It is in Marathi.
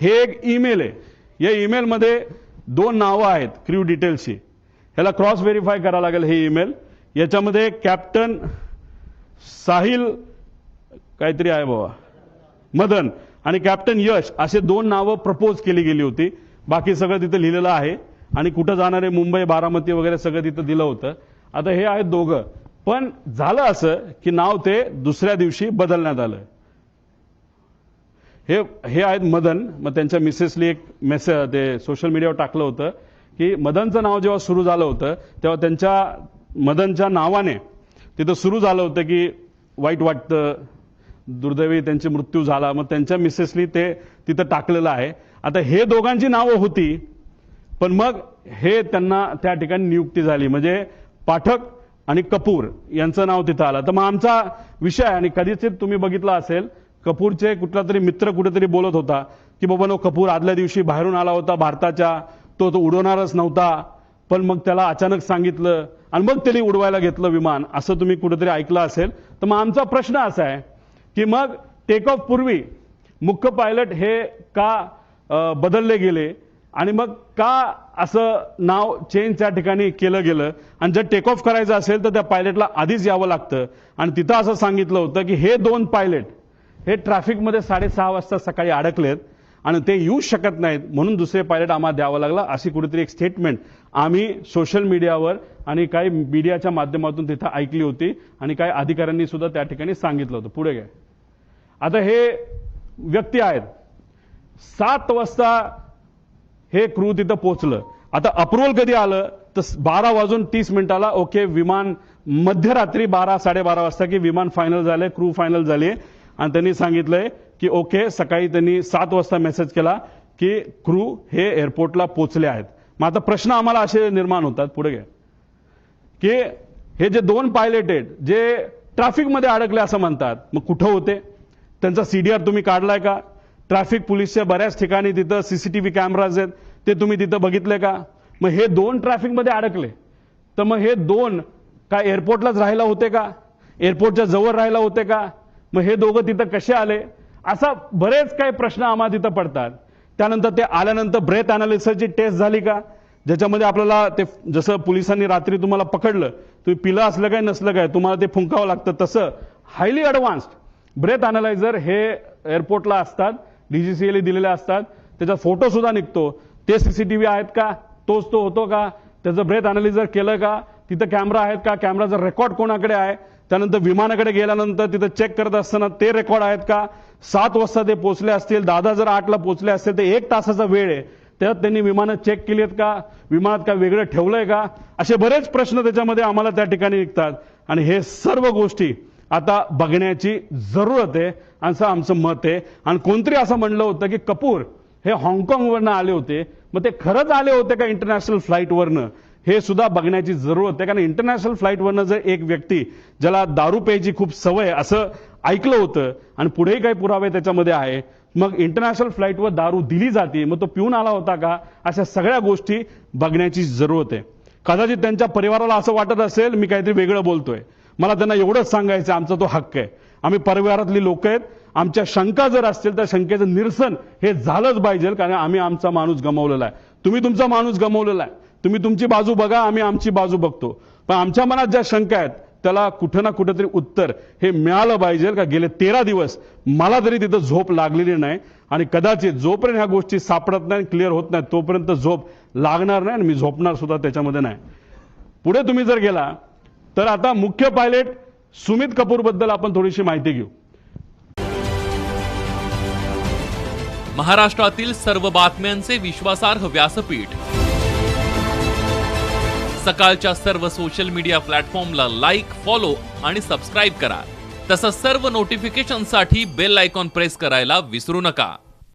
हे एक ईमेल आहे. या ईमेलमध्ये 2 नावं आहेत क्रू डिटेल्सची. ह्याला क्रॉस व्हेरीफाय करावं लागेल हे ईमेल. याच्यामध्ये कॅप्टन साहिल काहीतरी आहे बाबा मदन आणि कॅप्टन यश असे 2 नावं प्रपोज केली गेली होती. बाकी सगळं तिथं लिहिलेलं आहे आणि कुठं जाणारे मुंबई बारामती वगैरे सगळं तिथं दिलं होतं. आता हे आहेत दोघं, पण झालं असं की नाव ते दुसऱ्या दिवशी बदलण्यात आलं. हे आहेत मदन. मग त्यांच्या मिसेसली एक मेसेज ते सोशल मीडियावर टाकलं होतं की मदनचं नाव जेव्हा सुरू झालं होतं तेव्हा त्यांच्या मदनच्या नावाने तिथं सुरू झालं होतं की वाईट वाटतं, दुर्दैवी त्यांची मृत्यू झाला. मग त्यांच्या मिसेसनी ते तिथं टाकलेलं आहे. आता हे दोघांची नावं होती, पण मग हे त्यांना त्या ठिकाणी नियुक्ती झाली, म्हणजे पाठक आणि कपूर यांचं नाव तिथं आलं. तर मग आमचा विषय आणि कधीच तुम्ही बघितला असेल कपूरचे कुठला तरी मित्र कुठेतरी बोलत होता की बाबा नो कपूर आदल्या दिवशी बाहेरून आला होता भारताच्या, तो उडवणारच नव्हता, पण मग त्याला अचानक सांगितलं आणि मग त्यांनी उडवायला घेतलं विमान, असं तुम्ही कुठेतरी ऐकलं असेल. तर मग आमचा प्रश्न असा आहे की मग टेक ऑफ पूर्वी मुख्य पायलट हे का बदलले गेले आणि मग का असं नाव चेंज त्या ठिकाणी केलं गेलं. आणि जर टेक ऑफ करायचं असेल तर त्या पायलटला आधीच यावं लागतं. आणि तिथं असं सांगितलं होतं की हे 2 पायलट हे ट्रॅफिकमध्ये 6:30 वाजता सकाळी अडकलेत आणि ते येऊ शकत नाहीत, म्हणून दुसरे पायलट आम्हाला द्यावं लागलं, अशी कुठेतरी एक स्टेटमेंट आम्ही सोशल मीडियावर आणि काही मीडियाच्या माध्यमातून तिथं ऐकली होती आणि काही अधिकाऱ्यांनी सुद्धा त्या ठिकाणी सांगितलं होतं. पुढे घ्या. आता हे व्यक्ती आहेत 7 वाजता हे क्रू तिथं पोहोचलं. आता अप्रुव्हल कधी आलं तर 12:30 ओके, विमान मध्यरात्री 12-12:30 वाजता की विमान फायनल झालंय, क्रू फायनल झाली आणि त्यांनी सांगितलंय की ओके. सकाळी त्यांनी 7 वाजता मेसेज केला की क्रू हे एअरपोर्टला पोहोचले आहेत. मग आता प्रश्न आम्हाला असे निर्माण होतात, पुढे घ्या, की हे जे 2 पायलट आहेत जे ट्रॅफिकमध्ये अडकले असं म्हणतात, मग कुठं होते? त्यांचा सीडीआर तुम्ही काढलाय का? ट्रॅफिक पोलीसच्या बऱ्याच ठिकाणी तिथं सीसीटीव्ही कॅमेराज आहेत, ते तुम्ही तिथं बघितले का? मग हे 2 ट्रॅफिकमध्ये अडकले तर मग हे 2 काय एअरपोर्टलाच राहायला होते का? एअरपोर्टच्या जवळ राहायला होते का? मग हे दोघं तिथं कसे आले? असा बरेच काही प्रश्न आम्हाला तिथं पडतात. त्यानंतर ते आल्यानंतर ब्रेथ अनालिसिसची टेस्ट झाली का, ज्याच्यामध्ये आपल्याला ते जसं पोलिसांनी रात्री तुम्हाला पकडलं, तुम्ही पिलं असलं काय नसलं काय तुम्हाला ते फुंकावं लागतं, तसं हायली ॲडव्हान्स्ड ब्रेथ अनालायझर हे एअरपोर्टला असतात, डीजीसीएला दिलेले असतात. त्याचा फोटो सुद्धा निघतो. ते सीसीटीव्ही आहेत का, तोच तो होतो का, त्याचं ब्रेथ अनालिझर केलं का, तिथं कॅमेरा आहेत का, कॅमेराचा रेकॉर्ड कोणाकडे आहे, त्यानंतर विमानाकडे गेल्यानंतर तिथं चेक करत असताना ते रेकॉर्ड आहेत का, 7 वाजता ते पोहोचले असतील, दादा जर 8ला पोहोचले असतील तर 1 तासाचा वेळ आहे, त्यात त्यांनी विमानं चेक केली आहेत का, विमानात काय वेगळं ठेवलंय का, असे बरेच प्रश्न त्याच्यामध्ये आम्हाला त्या ठिकाणी निघतात. आणि हे सर्व गोष्टी आता बघण्याची जरूरत आहे असं आमचं मत आहे. आणि कोणतरी असं म्हणलं होतं की कपूर हे हाँगकाँगवरनं आले होते, मग ते खरंच आले होते का इंटरनॅशनल फ्लाईटवरनं, हे सुद्धा बघण्याची जरूरत आहे. कारण इंटरनॅशनल फ्लाईटवरनं जर एक व्यक्ती ज्याला दारू प्यायची खूप सवय असं ऐकलं होतं आणि पुढेही काही पुरावे त्याच्यामध्ये आहे, मग इंटरनॅशनल फ्लाईटवर दारू दिली जाते, मग तो पिऊन आला होता का, अशा सगळ्या गोष्टी बघण्याची जरूरत आहे. कदाचित त्यांच्या परिवाराला असं वाटत असेल मी काहीतरी वेगळं बोलतोय. मला त्यांना एवढंच सांगायचं, आमचा तो हक्क आहे, आम्ही परिवारातली लोक आहेत, आमच्या शंका जर असतील तर शंकेचं निरसन हे झालंच पाहिजे, कारण आम्ही आमचा माणूस गमावलेला आहे, तुम्ही तुमचा माणूस गमावलेला आहे. तुम्ही तुमची बाजू बघा, आम्ही आमची बाजू बघतो, पण आमच्या मनात ज्या शंका आहेत त्याला कुठं ना कुठेतरी उत्तर हे मिळालं पाहिजे. का गेले 13 दिवस मला तरी तिथं झोप लागलेली नाही आणि कदाचित जोपर्यंत ह्या गोष्टी सापडत नाही, क्लिअर होत नाही, तोपर्यंत झोप लागणार नाही आणि मी झोपणार सुद्धा त्याच्यामध्ये नाही. पुढे तुम्ही जर गेला तर आता मुख्य पायलट सुमित कपूर बद्दल आपण थोडीशी माहिती घेऊ. महाराष्ट्रातील सर्व बातम्यांचे विश्वासार्ह व्यासपीठ. सकाळच्या सर्व सोशल मीडिया प्लॅटफॉर्मला लाईक, फॉलो आणि सबस्क्राईब करा. तसंच सर्व नोटिफिकेशनसाठी बेल आयकॉन प्रेस करायला विसरू नका.